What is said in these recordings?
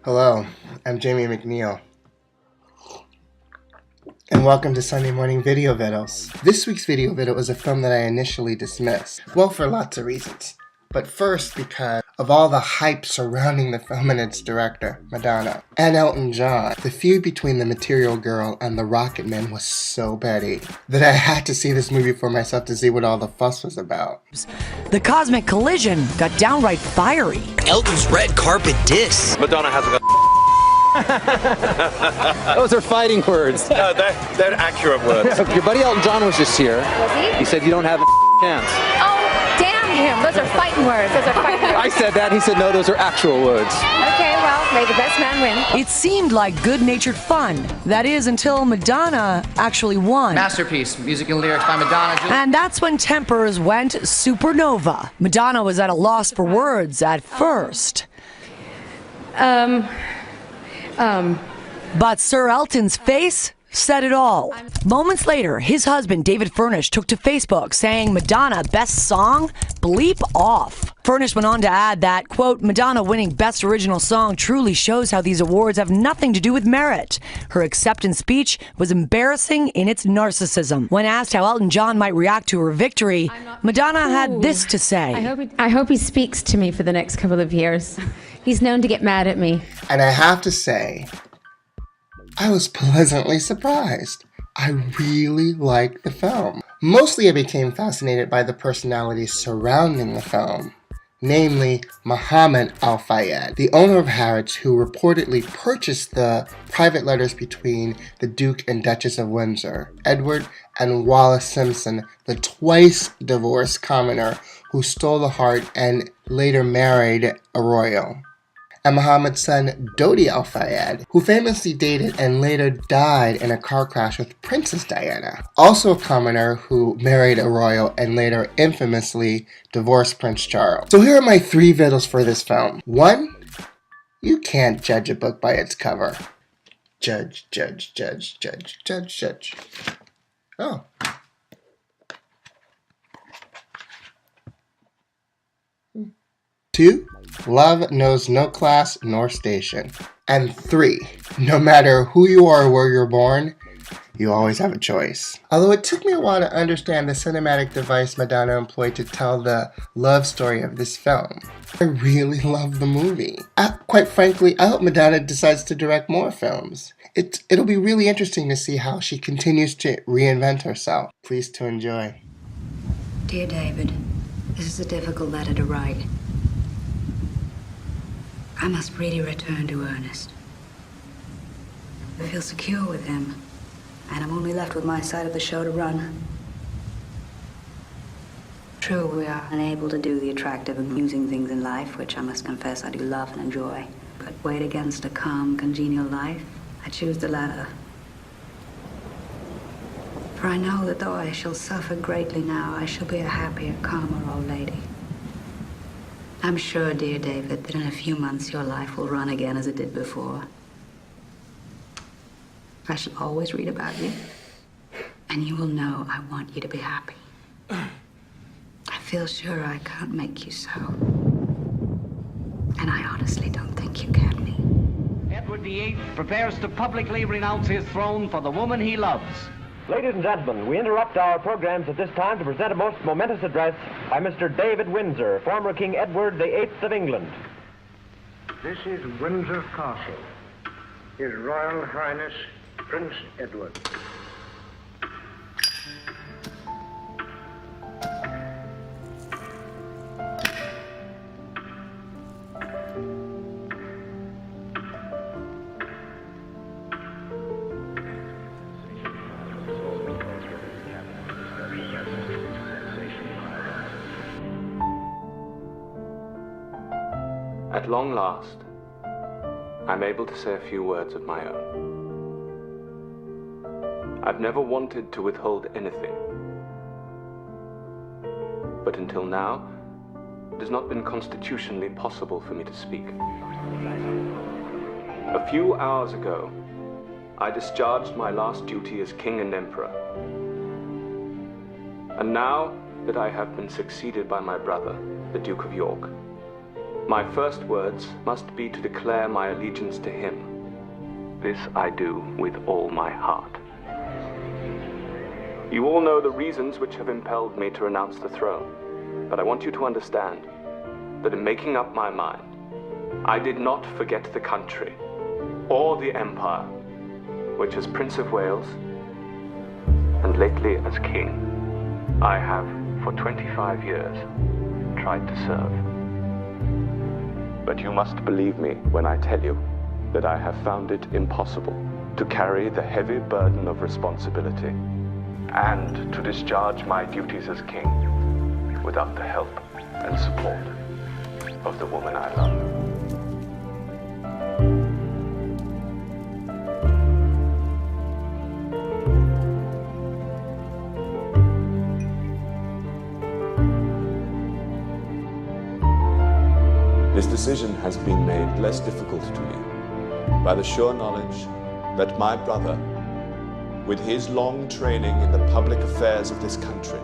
Hello, I'm Jamie McNeal, and welcome to Sunday Morning Video Vittles. This week's Video Viddle is a film that I initially dismissed, well, for lots of reasons. But first, because of all the hype surrounding the film and its director, Madonna, and Elton John. The feud between the Material Girl and the Rocket Man was so petty that I had to see this movie for myself to see what all the fuss was about. The cosmic collision got downright fiery. Elton's red carpet diss. Madonna hasn't got. Those are fighting words. No, they're accurate words. Your buddy Elton John was just here. Was he? He said you don't have a chance. Oh, damn him. Those are fighting words. Those are fighting words. I said that. He said, no, those are actual words. Okay, well, may the best man win. It seemed like good-natured fun. That is, until Madonna actually won. Masterpiece, music and lyrics by Madonna. And that's when tempers went supernova. Madonna was at a loss for words at first. But Sir Elton's face said it all. Moments later, his husband, David Furnish, took to Facebook saying, Madonna, best song? Bleep off. Furnish went on to add that, quote, Madonna winning Best Original Song truly shows how these awards have nothing to do with merit. Her acceptance speech was embarrassing in its narcissism. When asked how Elton John might react to her victory, Madonna had this to say. I hope he speaks to me for the next couple of years. He's known to get mad at me. And I have to say, I was pleasantly surprised. I really liked the film. Mostly I became fascinated by the personalities surrounding the film, namely Muhammad Al-Fayed, the owner of Harrods, who reportedly purchased the private letters between the Duke and Duchess of Windsor, Edward and Wallace Simpson, the twice divorced commoner who stole the heart and later married a royal. And Muhammad's son, Dodi Al-Fayed, who famously dated and later died in a car crash with Princess Diana. Also a commoner who married a royal and later infamously divorced Prince Charles. So here are my 3 vittles for this film. 1, you can't judge a book by its cover. Judge. Oh. 2, love knows no class nor station. And 3, no matter who you are or where you're born, you always have a choice. Although it took me a while to understand the cinematic device Madonna employed to tell the love story of this film, I really love the movie. Quite frankly, I hope Madonna decides to direct more films. It'll be really interesting to see how she continues to reinvent herself. Please to enjoy. Dear David, this is a difficult letter to write. I must really return to Ernest. I feel secure with him, and I'm only left with my side of the show to run. True, we are unable to do the attractive, amusing things in life, which I must confess I do love and enjoy. But weighed against a calm, congenial life, I choose the latter. For I know that though I shall suffer greatly now, I shall be a happier, calmer old lady. I'm sure, dear David, that in a few months your life will run again as it did before. I shall always read about you, and you will know I want you to be happy. I feel sure I can't make you so, and I honestly don't think you can be. Edward VIII prepares to publicly renounce his throne for the woman he loves. Ladies and gentlemen, we interrupt our programs at this time to present a most momentous address by Mr. David Windsor, former King Edward VIII of England. This is Windsor Castle. His Royal Highness, Prince Edward. At long last, I'm able to say a few words of my own. I've never wanted to withhold anything, but until now, it has not been constitutionally possible for me to speak. A few hours ago, I discharged my last duty as King and Emperor. And now that I have been succeeded by my brother, the Duke of York, My first words must be to declare my allegiance to him. This I do with all my heart. You all know the reasons which have impelled me to renounce the throne, but I want you to understand that in making up my mind, I did not forget the country or the empire, which as Prince of Wales, and lately as King, I have for 25 years tried to serve. But you must believe me when I tell you that I have found it impossible to carry the heavy burden of responsibility and to discharge my duties as king without the help and support of the woman I love. This decision has been made less difficult to me by the sure knowledge that my brother, with his long training in the public affairs of this country,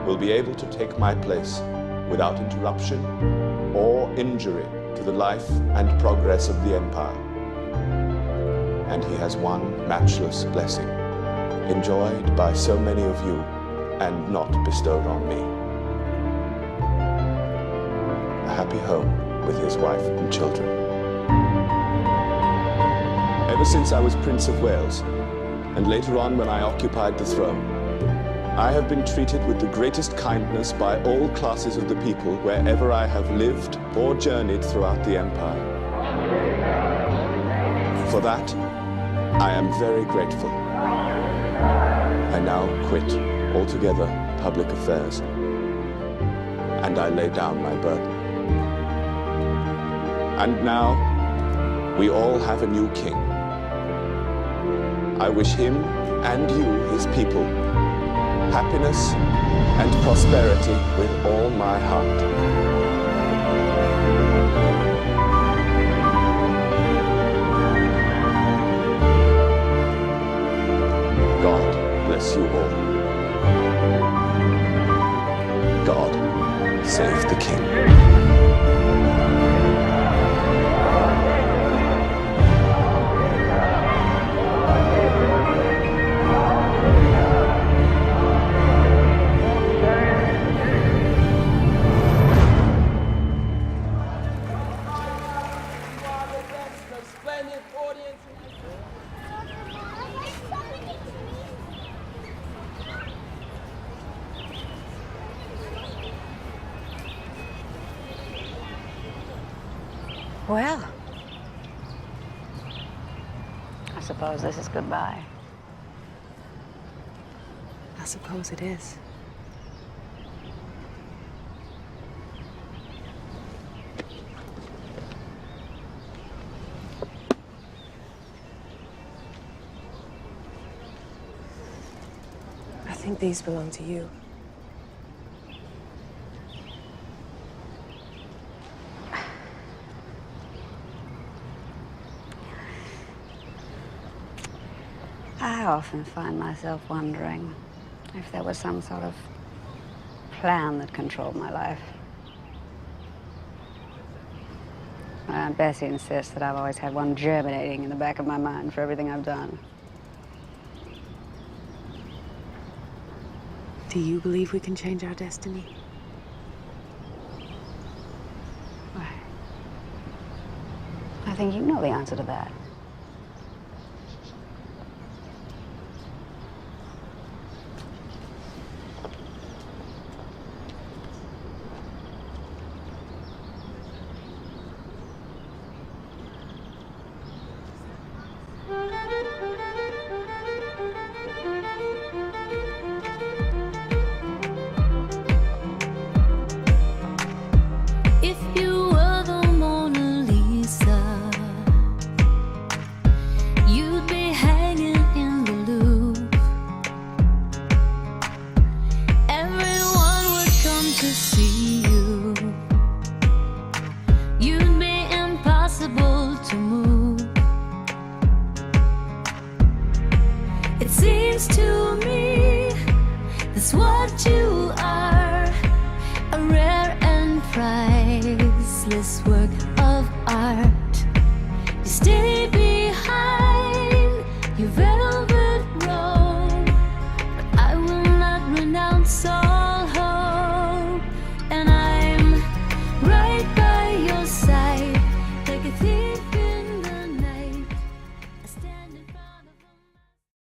will be able to take my place without interruption or injury to the life and progress of the empire. And he has one matchless blessing, enjoyed by so many of you and not bestowed on me. A happy home with his wife and children. Ever since I was Prince of Wales, and later on when I occupied the throne, I have been treated with the greatest kindness by all classes of the people wherever I have lived or journeyed throughout the empire. For that, I am very grateful. I now quit altogether public affairs, and I lay down my burden. And now, we all have a new king. I wish him and you, his people, happiness and prosperity with all my heart. God bless you all. God save the king. Well, I suppose this is goodbye. I suppose it is. I think these belong to you. I often find myself wondering if there was some sort of plan that controlled my life. Aunt Bessie insists that I've always had one germinating in the back of my mind for everything I've done. Do you believe we can change our destiny? I think you know the answer to that. That's what you are, a rare and prize. You're very